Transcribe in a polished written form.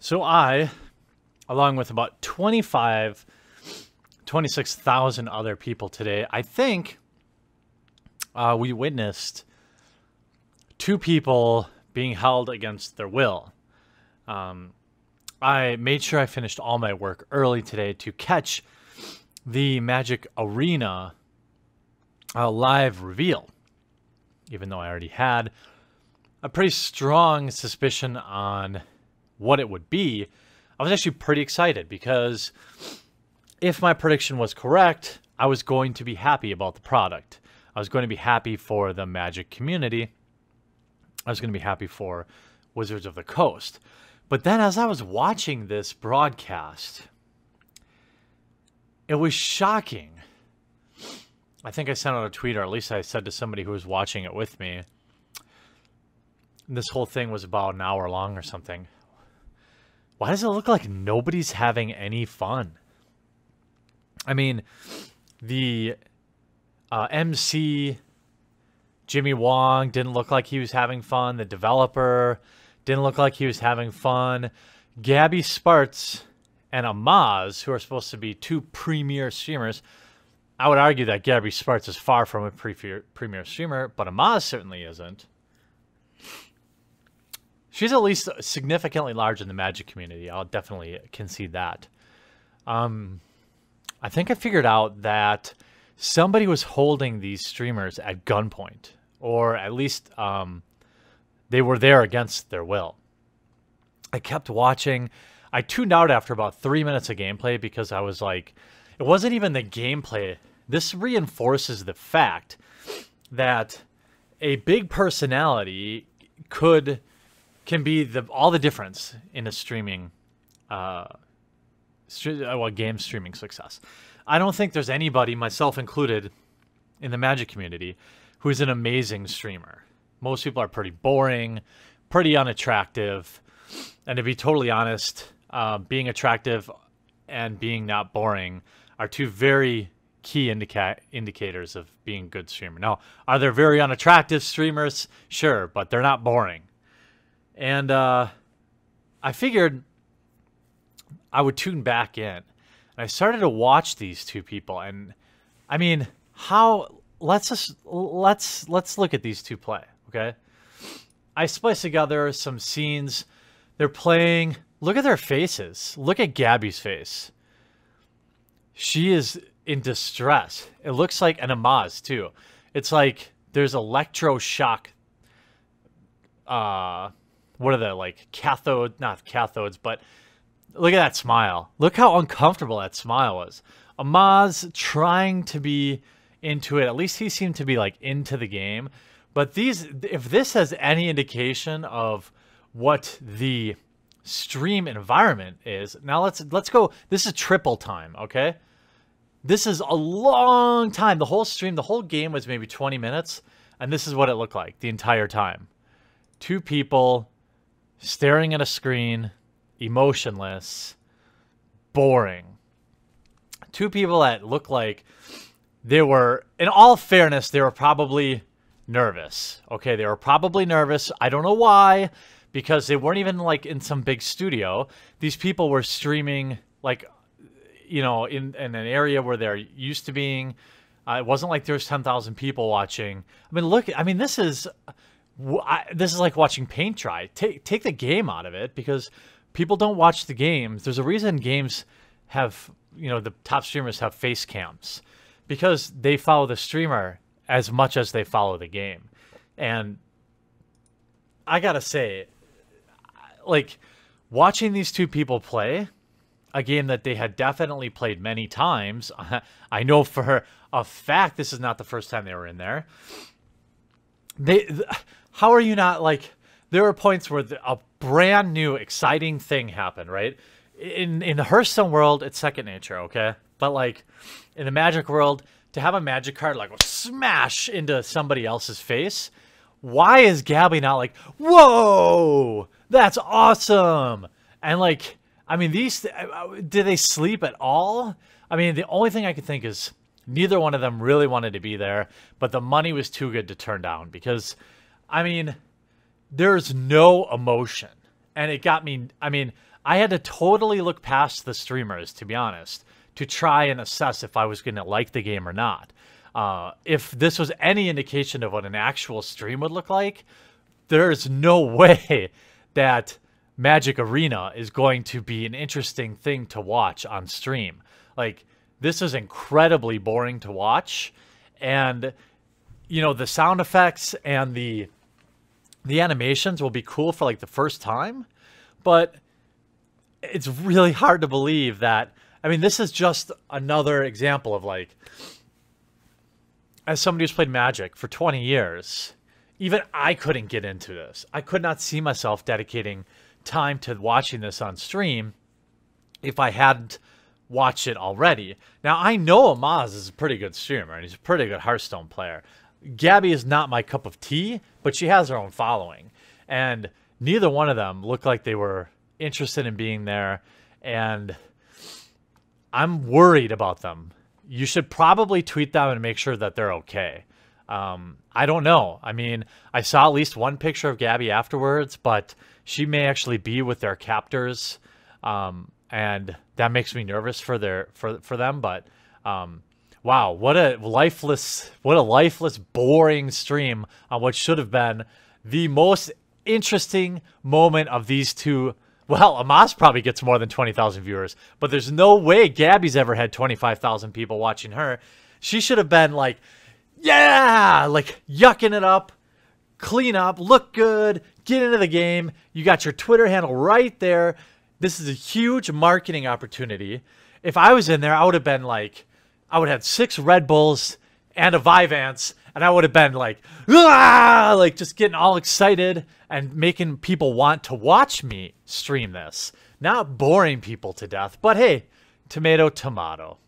So I, along with about 26,000 other people today, I think we witnessed two people being held against their will. I made sure I finished all my work early today to catch the Magic Arena live reveal, even though I already had a pretty strong suspicion on what it would be. I was actually pretty excited because if my prediction was correct, I was going to be happy about the product. I was going to be happy for the Magic community. I was going to be happy for Wizards of the Coast. But then as I was watching this broadcast, it was shocking. I think I sent out a tweet, or at least I said to somebody who was watching it with me. This whole thing was about an hour long or something. Why does it look like nobody's having any fun? I mean, the MC, Jimmy Wong, didn't look like he was having fun. The developer didn't look like he was having fun. Gabby Spartz and Amaz, who are supposed to be two premier streamers. I would argue that Gabby Spartz is far from a premier streamer, but Amaz certainly isn't. She's at least significantly large in the Magic community. I'll definitely concede that. I think I figured out that somebody was holding these streamers at gunpoint, or at least they were there against their will. I kept watching. I tuned out after about 3 minutes of gameplay because I was like, it wasn't even the gameplay. This reinforces the fact that a big personality can be all the difference in a streaming, game streaming success. I don't think there's anybody, myself included, in the Magic community who's an amazing streamer. Most people are pretty boring, pretty unattractive, and to be totally honest, being attractive and being not boring are two very key indicators of being a good streamer. Now, are there very unattractive streamers? Sure, but they're not boring. And I figured I would tune back in. And I started to watch these two people, and I mean, let's look at these two play, okay? I spliced together some scenes. They're playing. Look at their faces. Look at Gabby's face. She is in distress. It looks like an Amaz too. It's like there's electroshock. What are they, like not cathodes, but look at that smile. Look how uncomfortable that smile was. Amaz trying to be into it. At least he seemed to be like into the game. But if this has any indication of what the stream environment is, now let's go. This is triple time, okay? This is a long time. The whole stream, the whole game was maybe 20 minutes, and this is what it looked like the entire time. Two people staring at a screen, emotionless, boring. Two people that look like they were, in all fairness, they were probably nervous. Okay, they were probably nervous. I don't know why, because they weren't even like in some big studio. These people were streaming like, you know, in an area where they're used to being. It wasn't like there's 10,000 people watching. I mean, look, I mean, this is like watching paint dry. Take the game out of it, because people don't watch the games. There's a reason games have, you know, the top streamers have face cams, because they follow the streamer as much as they follow the game. And I gotta say, like, watching these two people play a game that they had definitely played many times. I know for a fact this is not the first time they were in there. How are you not, like, there are points where a brand new exciting thing happened, right? In the Hearthstone world, it's second nature, okay? But like in the Magic world, to have a Magic card like smash into somebody else's face, why is Gabby not like, whoa, that's awesome? And like, I mean, did they sleep at all? I mean, the only thing I could think is neither one of them really wanted to be there, but the money was too good to turn down, because, I mean, there's no emotion. And it got me, I mean, I had to totally look past the streamers, to be honest, to try and assess if I was going to like the game or not. If this was any indication of what an actual stream would look like, there's no way that Magic Arena is going to be an interesting thing to watch on stream. Like, this is incredibly boring to watch, and you know, the sound effects and the animations will be cool for like the first time, but it's really hard to believe that. I mean, this is just another example of, like, as somebody who's played Magic for 20 years, even I couldn't get into this. I could not see myself dedicating time to watching this on stream if I hadn't watched it already. Now, I know Amaz is a pretty good streamer, and he's a pretty good Hearthstone player. Gabby is not my cup of tea, but she has her own following. And neither one of them looked like they were interested in being there, and I'm worried about them. You should probably tweet them and make sure that they're okay. I don't know. I mean, I saw at least one picture of Gabby afterwards, but she may actually be with their captors, and that makes me nervous for them. But wow, what a lifeless, boring stream on what should have been the most interesting moment of these two. Well, Amaz probably gets more than 20,000 viewers, but there's no way Gabby's ever had 25,000 people watching her. She should have been like, yeah, like yucking it up, clean up, look good, get into the game. You got your Twitter handle right there. This is a huge marketing opportunity. If I was in there, I would have been like, I would have had 6 Red Bulls and a Vyvanse, and I would have been like, ah, like just getting all excited and making people want to watch me stream this. Not boring people to death, but hey, tomato, tomato.